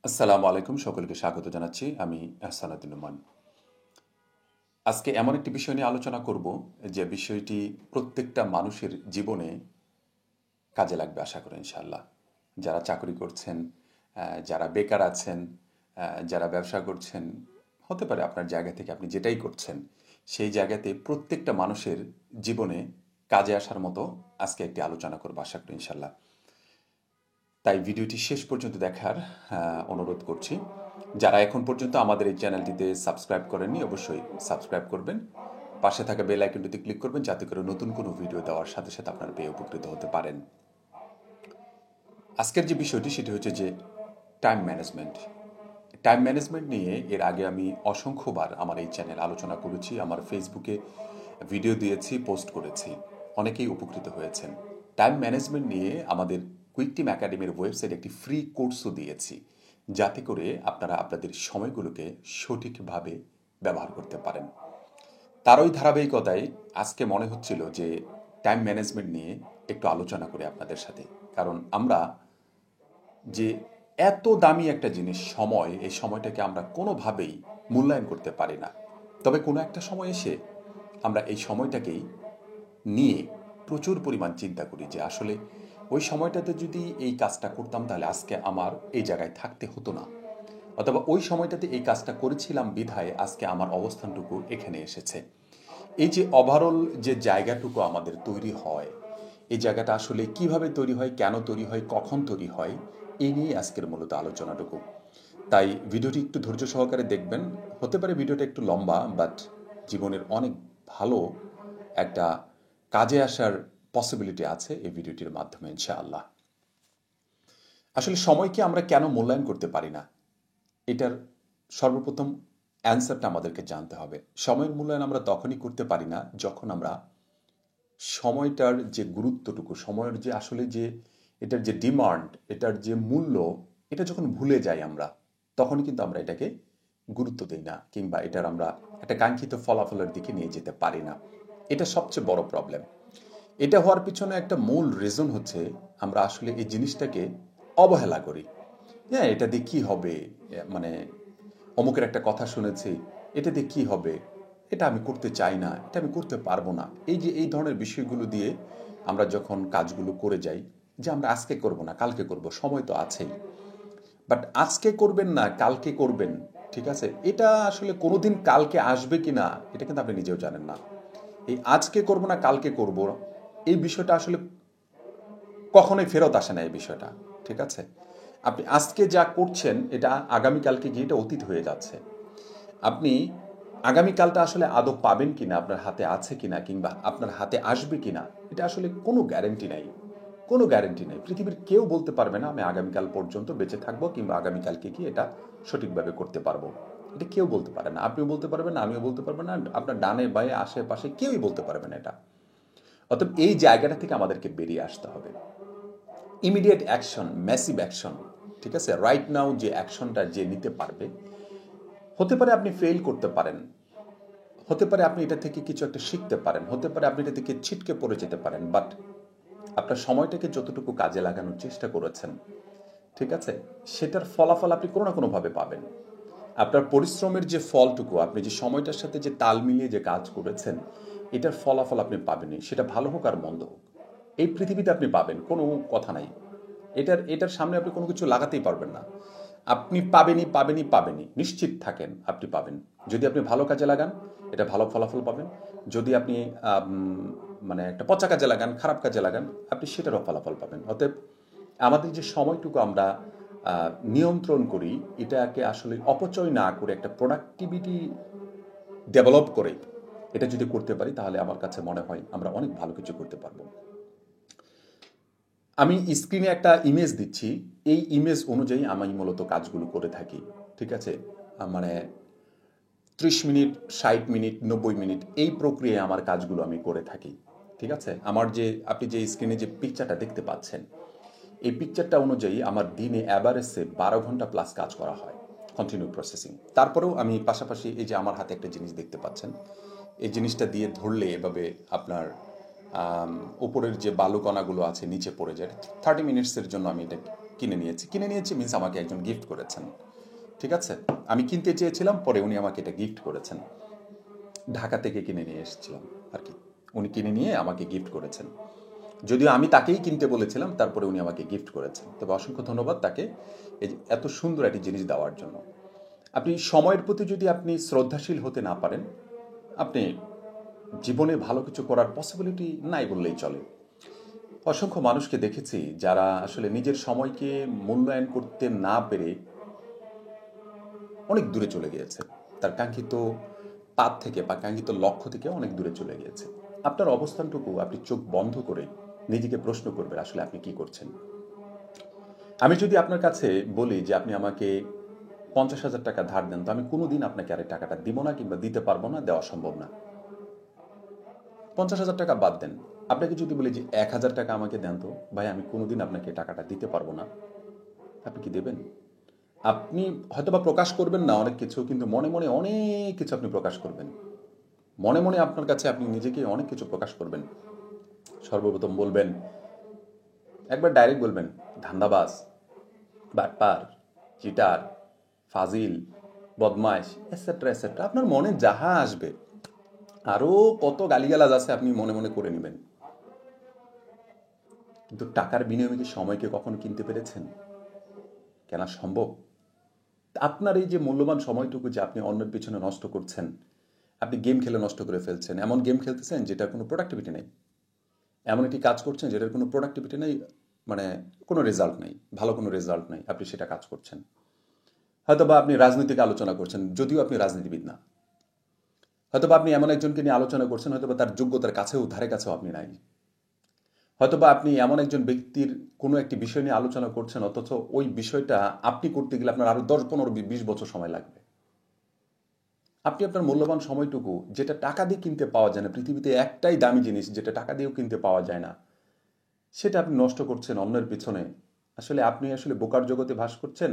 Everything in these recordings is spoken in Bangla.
আসসালামু আলাইকুম, সকলকে স্বাগত জানাচ্ছি। আমি সালাউদ্দিন নোমান। আজকে এমন একটি বিষয় নিয়ে আলোচনা করব যে বিষয়টি প্রত্যেকটা মানুষের জীবনে কাজে লাগবে আশা করি ইনশাআল্লাহ। যারা চাকরি করছেন, যারা বেকার আছেন, যারা ব্যবসা করছেন, হতে পারে আপনার জায়গা থেকে আপনি যেটাই করছেন, সেই জায়গাতে প্রত্যেকটা মানুষের জীবনে কাজে আসার মতো আজকে একটি আলোচনা করব আশা করি ইনশাআল্লাহ। তাই ভিডিওটি শেষ পর্যন্ত দেখার অনুরোধ করছি। যারা এখন পর্যন্ত আমাদের এই চ্যানেলটিতে সাবস্ক্রাইব করেননি অবশ্যই সাবস্ক্রাইব করবেন। পাশে থাকা বেল আইকনটিতে ক্লিক করবেন যাতে করে নতুন কোনো ভিডিও দেওয়ার সাথে সাথে আপনারা পেয়ে উপকৃত হতে পারেন। আজকের যে বিষয়টি সেটি হচ্ছে যে টাইম ম্যানেজমেন্ট। টাইম ম্যানেজমেন্ট নিয়ে এর আগে আমি অসংখ্যবার আমার এই চ্যানেল আলোচনা করেছি, আমার ফেসবুকে ভিডিও দিয়েছি, পোস্ট করেছি, অনেকেই উপকৃত হয়েছেন। টাইম ম্যানেজমেন্ট নিয়ে আমাদের কুইক টিম একাডেমির ওয়েবসাইটে একটি ফ্রি কোর্সও দিয়েছি, যাতে করে আপনারা আপনাদের সময়গুলোকে সঠিকভাবে ব্যবহার করতে পারেন। তারই ধারাবাহিকতায় আজকে মনে হচ্ছিল যে টাইম ম্যানেজমেন্ট নিয়ে একটু আলোচনা করি আপনাদের সাথে। কারণ আমরা যে এত দামি একটা জিনিস সময়, এই সময়টাকে আমরা কোনোভাবেই মূল্যায়ন করতে পারি না। তবে কোনো একটা সময় এসে আমরা এই সময়টাকেই নিয়ে প্রচুর পরিমাণ চিন্তা করি যে আসলে ওই সময়টাতে যদি এই কাজটা করতাম তাহলে আজকে আমার এই জায়গায় থাকতে হতো না, অথবা ওই সময়টাতে এই কাজটা করেছিলাম বিধায় আজকে আমার অবস্থানটুকু এখানে এসেছে। এই যে ওভারঅল যে জায়গাটুকু আমাদের তৈরি হয়, এই জায়গাটা আসলে কিভাবে তৈরি হয়, কেন তৈরি হয়, কখন তৈরি হয়, এই নিয়ে আজকের মূলত আলোচনাটুকু। তাই ভিডিওটি একটু ধৈর্য সহকারে দেখবেন। হতে পারে ভিডিওটা একটু লম্বা, বাট জীবনের অনেক ভালো একটা কাজে আসার পসিবিলিটি আছে এই ভিডিওটির মাধ্যমে ইনশাআল্লাহ। আসলে সময়কে আমরা কেন মূল্যায়ন করতে পারি না, এটার সর্বপ্রথম অ্যান্সারটা আমাদেরকে জানতে হবে। সময়ের মূল্যায়ন আমরা তখনই করতে পারি না যখন আমরা সময়টার যে গুরুত্বটুকু, সময়ের যে আসলে যে এটার যে ডিমান্ড, এটার যে মূল্য, এটা যখন ভুলে যাই আমরা, তখনই কিন্তু আমরা এটাকে গুরুত্ব দিই না, কিংবা এটার আমরা একটা কাঙ্ক্ষিত ফলাফলের দিকে নিয়ে যেতে পারি না। এটা সবচেয়ে বড় প্রবলেম। এটা হওয়ার পিছনে একটা মূল রিজন হচ্ছে আমরা আসলে এই জিনিসটাকে অবহেলা করি। হ্যাঁ, এটা দিয়ে কী হবে, মানে অমুকের একটা কথা শুনেছি, এটা দিয়ে কী হবে, এটা আমি করতে চাই না, এটা আমি করতে পারবো না। এই যে এই ধরনের বিষয়গুলো দিয়ে আমরা যখন কাজগুলো করে যাই, যে আমরা আজকে করব না, কালকে করব, সময় তো আছেই। বাট আজকে করবেন না, কালকে করবেন, ঠিক আছে, এটা আসলে কোনোদিন কালকে আসবে কি না এটা কিন্তু আপনি নিজেও জানেন না। এই আজকে করব না কালকে করব, এই বিষয়টা আসলে কখনোই ফেরত আসে না এই বিষয়টা, ঠিক আছে। আপনি আজকে যা করছেন এটা আগামীকালকে গিয়ে এটা অতীত হয়ে যাচ্ছে। আপনি আগামীকালটা আসলে আদৌ পাবেন কিনা, আপনার হাতে আছে কিনা, কিংবা আপনার হাতে আসবে কিনা, এটা আসলে কোনো গ্যারেন্টি নাই। কোনো গ্যারেন্টি নেই। পৃথিবীর কেউ বলতে পারবে না আমি আগামীকাল পর্যন্ত বেঁচে থাকবো, কিংবা আগামীকালকে গিয়ে এটা সঠিকভাবে করতে পারবো। এটা কেউ বলতে পারে না। আপনিও বলতে পারবেন না, আমিও বলতে পারবো না, আপনার ডানে বাঁয়ে আশেপাশে কেউই বলতে পারবে না এটা। অতএব এই জায়গাটা থেকে আমাদেরকে বেরিয়ে আসতে হবে। ইমিডিয়েট অ্যাকশন, ম্যাসিভ অ্যাকশন, ঠিক আছে, রাইট নাও যে অ্যাকশনটা যে নিতে পারবে, হতে পারে আপনি ফেল করতে পারেন, হতে পারে আপনি এটা থেকে কিছু একটা শিখতে পারেন, হতে পারে আপনি এটা থেকে ছিটকে পড়ে যেতে পারেন, বাট আপনার সময়টাকে যতটুকু কাজে লাগানোর চেষ্টা করেছেন, ঠিক আছে, সেটার ফলাফল আপনি কোনো না কোনোভাবে পাবেন। আপনার পরিশ্রমের যে ফলটুকু, আপনি যে সময়টার সাথে যে তাল মিলিয়ে যে কাজ করেছেন, এটার ফলাফল আপনি পাবেনই, সেটা ভালো হোক আর মন্দ হোক। এই পৃথিবীতে আপনি পাবেন, কোনো কথা নাই। এটার সামনে আপনি কোনো কিছু লাগাতেই পারবেন না। আপনি পাবেনই, পাবেনই, পাবেনই, নিশ্চিত থাকেন আপনি পাবেন। যদি আপনি ভালো কাজে লাগান, এটা ভালো ফলাফল পাবেন। যদি আপনি মানে একটা পচা কাজে লাগান, খারাপ কাজে লাগান, আপনি সেটারও ফলাফল পাবেন। অতএব আমাদের যে সময়টুকু আমরা নিয়ন্ত্রণ করি, এটাকে আসলে অপচয় না করে একটা প্রোডাক্টিভিটি ডেভেলপ করে এটা যদি করতে পারি, তাহলে আমার কাছে মনে হয় আমরা অনেক ভালো কিছু করতে পারবো। আমি স্ক্রিনে একটা ইমেজ দিচ্ছি, এই ইমেজ অনুযায়ী আমি মূলত কাজগুলো করে থাকি, ঠিক আছে। মানে 30 মিনিট, 60 মিনিট, 90 মিনিট, এই প্রক্রিয়ায় আমার কাজগুলো আমি করে থাকি, ঠিক আছে। আমার যে আপনি যে স্ক্রিনে যে পিকচারটা দেখতে পাচ্ছেন, এই পিকচারটা অনুযায়ী আমার দিনে অ্যাভারেজে 12 ঘন্টা প্লাস কাজ করা হয়, কন্টিনিউ প্রসেসিং। তারপরেও আমি পাশাপাশি এই যে আমার হাতে একটা জিনিস দেখতে পাচ্ছেন, এই জিনিসটা দিয়ে ধরলে এভাবে আপনার উপরের যে বালুকণাগুলো আছে নিচে পড়ে যায়। 30 মিনিটসের জন্য আমি এটা কিনে নিয়েছি মিন্স আমাকে একজন গিফট করেছেন, ঠিক আছে? আমি কিনতে চেয়েছিলাম, পরে উনি আমাকে এটা গিফট করেছেন। ঢাকা থেকে কিনে নিয়ে এসেছিলাম আর কি, উনি কিনে নিয়ে আমাকে গিফট করেছেন। যদিও আমি তাকেই কিনতে বলেছিলাম, তারপরে উনি আমাকে গিফট করেছেন। তবে অসংখ্য ধন্যবাদ তাকে এই যে এত সুন্দর একটি জিনিস দেওয়ার জন্য। আপনি সময়ের প্রতি যদি আপনি শ্রদ্ধাশীল হতে না পারেন, আপনি জীবনে ভালো কিছু করার পসিবিলিটি নাই বললেই চলে। অসংখ্য মানুষকে দেখেছি যারা আসলে নিজের সময়কে মূল্যায়ন করতে না পেরে অনেক দূরে চলে গিয়েছে, তার কাঙ্ক্ষিত পাত থেকে বা কাঙ্ক্ষিত লক্ষ্য থেকে অনেক দূরে চলে গিয়েছে। আপনার অবস্থানটুকু আপনি চোখ বন্ধ করে নিজেকে প্রশ্ন করবেন, আসলে আপনি কি করছেন। আমি যদি আপনার কাছে বলি যে আপনি আমাকে 50,000 টাকা ধার দেন, তো আমি কোনোদিন আপনাকে আর এই টাকাটা দিব না, কিংবা দিতে পারবো না, দেওয়া সম্ভব না। 50,000 টাকা বাদ দেন, আপনাকে যদি বলি যে 1,000 টাকা আমাকে দেন, তো ভাই আমি কোনোদিন আপনাকে টাকাটা দিতে পারবো না, আপনি কি দেবেন? আপনি হয়তোবা প্রকাশ করবেন না অনেক কিছু, কিন্তু মনে মনে অনেক কিছু আপনি প্রকাশ করবেন। মনে মনে আপনার কাছে আপনি নিজেকে অনেক কিছু প্রকাশ করবেন। সর্বপ্রথম বলবেন, একবার ডাইরেক্ট বলবেন, ধান্দাবাজ, বাটপার, চিটার, ফাজিল, বদমাইশ, এটসেট্রা এটসেট্রা। আপনার মনে যাহা আসবে, আরও কত গালিগালাজ আছে আপনি মনে মনে করে নেবেন। কিন্তু টাকার বিনিময়ে কি সময়কে কখনো কিনতে পেরেছেন? কেনা সম্ভব? আপনার এই যে মূল্যবান সময়টুকু যে আপনি অন্যের পিছনে নষ্ট করছেন, আপনি গেম খেলে নষ্ট করে ফেলছেন। এমন গেম খেলতেছেন যেটার কোনো প্রোডাক্টিভিটি নেই, এমন একটি কাজ করছেন যেটার কোনো প্রোডাক্টিভিটি নেই, মানে কোনো রেজাল্ট নেই, ভালো কোনো রেজাল্ট নেই, আপনি সেটা কাজ করছেন। হয়তোবা আপনি রাজনৈতিক আলোচনা করছেন, যদিও আপনি রাজনীতিবিদ না। হয়তোবা আপনি এমন একজনকে নিয়ে আলোচনা করছেন, হয়তোবা তার যোগ্যতার কাছেও, ধারে কাছেও আপনি নাই। হয়তোবা আপনি এমন একজন ব্যক্তির কোনো একটি বিষয় নিয়ে আলোচনা করছেন, অথচ ওই বিষয়টা আপনি করতে গেলে আপনার আরও 10, 15, 20 বছর সময় লাগবে। আপনি আপনার মূল্যবান সময়টুকু, যেটা টাকা দিয়ে কিনতে পাওয়া যায় না, পৃথিবীতে একটাই দামি জিনিস যেটা টাকা দিয়েও কিনতে পাওয়া যায় না, সেটা আপনি নষ্ট করছেন অন্যের পিছনে। আপনি আসলে বোকার জগতে বাস করছেন,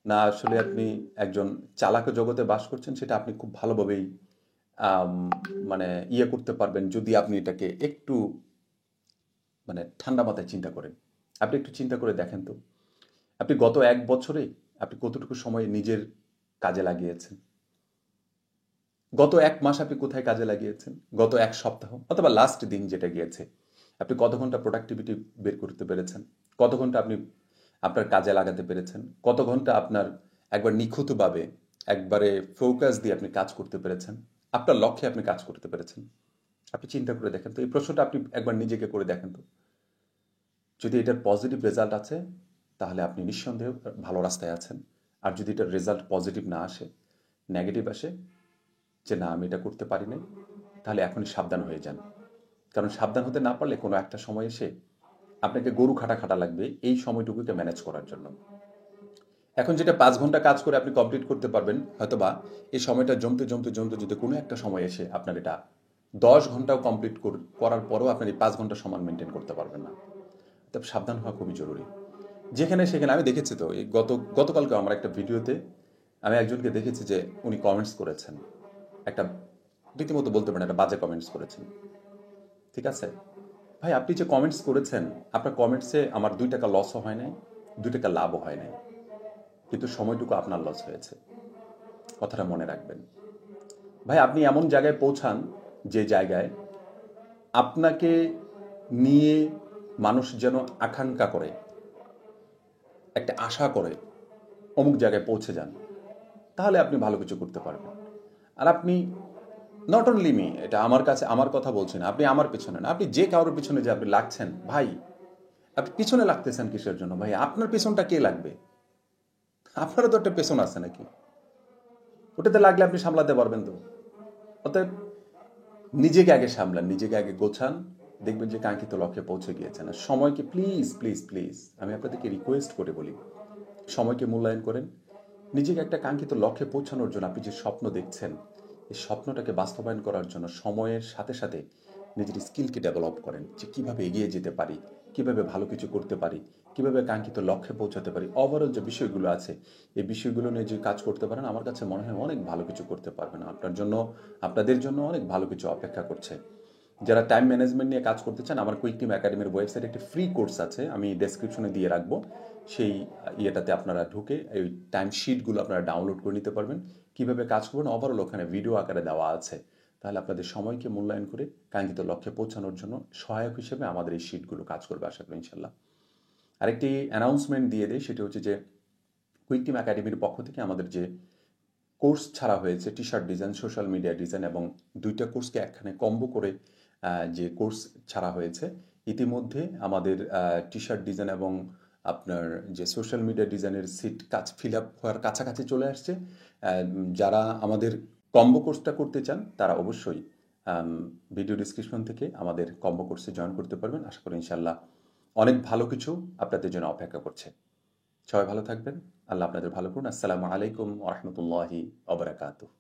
না আসলে আপনি একজন চালাক জগতে বাস করছেন, সেটা আপনি খুব ভালোভাবেই আম, মানে করতে পারবেন, যদি আপনি এটাকে একটু ঠান্ডা মাথায় চিন্তা করেন। আপনি একটু চিন্তা করে দেখেন তো, আপনি গত 1 বছরে আপনি কতটুকু সময় নিজের কাজে লাগিয়েছেন? গত 1 মাস আপনি কোথায় কাজে লাগিয়েছেন? গত 1 সপ্তাহ অথবা লাস্ট দিন যেটা গিয়েছে, আপনি কত ঘন্টা প্রোডাক্টিভিটি বের করতে পেরেছেন? কত ঘন্টা আপনি আপনার কাজে লাগাতে পেরেছেন? কত ঘন্টা আপনার একবার নিখুঁতভাবে, একবারে ফোকাস দিয়ে আপনি কাজ করতে পেরেছেন? আপনার লক্ষ্যে আপনি কাজ করতে পেরেছেন? আপনি চিন্তা করে দেখেন তো, এই প্রশ্নটা আপনি একবার নিজেকে করে দেখেন তো। যদি এটার পজিটিভ রেজাল্ট আছে, তাহলে আপনি নিঃসন্দেহে ভালো রাস্তায় আছেন। আর যদি এটার রেজাল্ট পজিটিভ না আসে, নেগেটিভ আসে, যে না আমি এটা করতে পারি নাই, তাহলে এখনই সাবধান হয়ে যান। কারণ সাবধান হতে না পারলে কোনো একটা সময় এসে আপনাকে গরু খাটা লাগবে এই সময়টুকুকে ম্যানেজ করার জন্য। এখন যেটা 5 ঘন্টা কাজ করে আপনি কমপ্লিট করতে পারবেন, হয়তোবা এই সময়টা জমতে জমতে জমতে যদি কোনো একটা সময় এসে আপনার এটা 10 ঘন্টাও কমপ্লিট করার পরেও আপনার এই 5 ঘন্টা সমান মেনটেন করতে পারবেন না। তবে সাবধান হওয়া খুবই জরুরি। যেখানে সেখানে আমি দেখেছি তো, এই গতকালকে আমার একটা ভিডিওতে আমি একজনকে দেখেছি যে উনি কমেন্টস করেছেন, একটা রীতিমতো বলতে পারেন একটা বাজে কমেন্টস করেছেন, ঠিক আছে? ভাই আপনি যে কমেন্টস করেছেন, আপনার কমেন্টসে আমার 2 টাকা লসও হয় নাই, 2 টাকা লাভও হয় নাই, কিন্তু সময়টুকু আপনার লস হয়েছে। কথাটা মনে রাখবেন। ভাই আপনি এমন জায়গায় পৌঁছান, যে জায়গায় আপনাকে নিয়ে মানুষ যেন আকাঙ্ক্ষা করে, একটা আশা করে, অমুক জায়গায় পৌঁছে যান, তাহলে আপনি ভালো কিছু করতে পারবেন। আর আপনি, নট অনলি মি, এটা আমার কাছে, আমার কথা বলছি না, আপনি আমার পিছনে না, আপনি যে কারোর পিছনে যে আপনি লাগছেন, ভাই আপনি পিছনে লাগতেছেন কিসের জন্য? ভাই আপনার পেছনটা কে লাগবে? আপনারও তো একটা পেছন আছে নাকি? ওটাতে লাগলে আপনি সামলাতে পারবেন তো। অতএব নিজেকে আগে সামলান, নিজেকে আগে গোছান, দেখবেন যে কাঙ্ক্ষিত লক্ষ্যে পৌঁছে গিয়েছেন। আর সময়কে প্লিজ প্লিজ প্লিজ আমি আপনাদেরকে রিকোয়েস্ট করে বলি, সময়কে মূল্যায়ন করেন। নিজেকে একটা কাঙ্ক্ষিত লক্ষ্যে পৌঁছানোর জন্য আপনি যে স্বপ্ন দেখছেন, এই স্বপ্নটাকে বাস্তবায়ন করার জন্য সময়ের সাথে সাথে নিজের স্কিলকে ডেভেলপ করেন, যে কীভাবে এগিয়ে যেতে পারি, কীভাবে ভালো কিছু করতে পারি, কীভাবে কাঙ্ক্ষিত লক্ষ্যে পৌঁছাতে পারি। ওভারঅল যে বিষয়গুলো আছে, এই বিষয়গুলো নিয়ে যে কাজ করতে পারেন, আমার কাছে মনে হয় অনেক ভালো কিছু করতে পারবেন। আপনার জন্য, আপনাদের জন্য অনেক ভালো কিছু অপেক্ষা করছে। যারা টাইম ম্যানেজমেন্ট নিয়ে কাজ করতে চান, আমার কুইক টিম একাডেমির ওয়েবসাইটে একটি ফ্রি কোর্স আছে, আমি ডেসক্রিপশনে দিয়ে রাখবো। সেই ইয়েটাতে আপনারা ঢুকে এই টাইমশিটগুলো আপনারা ডাউনলোড করে নিতে পারবেন। কীভাবে কাজ করবেন ওভারঅল ওখানে ভিডিও আকারে দেওয়া আছে। তাহলে আপনাদের সময়কে মূল্যায়ন করে কাঙ্ক্ষিত লক্ষ্যে পৌঁছানোর জন্য সহায়ক হিসেবে আমাদের এই শিটগুলো কাজ করবে আশা করি ইনশাল্লাহ। আরেকটি অ্যানাউন্সমেন্ট দিয়ে দেয়, সেটি হচ্ছে যে কুইক টিম একাডেমির পক্ষ থেকে আমাদের যে কোর্স ছাড়া হয়েছে T shirt design, social media design এবং 2টা কোর্সকে একখানে কম্বো করে যে কোর্স ছাড়া হয়েছে, ইতিমধ্যে আমাদের টি শার্ট ডিজাইন এবং আপনার যে সোশ্যাল মিডিয়া ডিজাইনের সিট কাজ ফিল আপ হওয়ার কাছাকাছি চলে আসছে। যারা আমাদের কম্বো কোর্সটা করতে চান তারা অবশ্যই ভিডিও ডিসক্রিপশন থেকে আমাদের কম্বো কোর্সে জয়েন করতে পারবেন। আশা করি ইনশাল্লাহ অনেক ভালো কিছু আপনাদের জন্য অপেক্ষা করছে। সবাই ভালো থাকবেন। আল্লাহ আপনাদের ভালো করুন। আসসালামু আলাইকুম ওয়া রাহমাতুল্লাহি ওয়া বারাকাতুহু।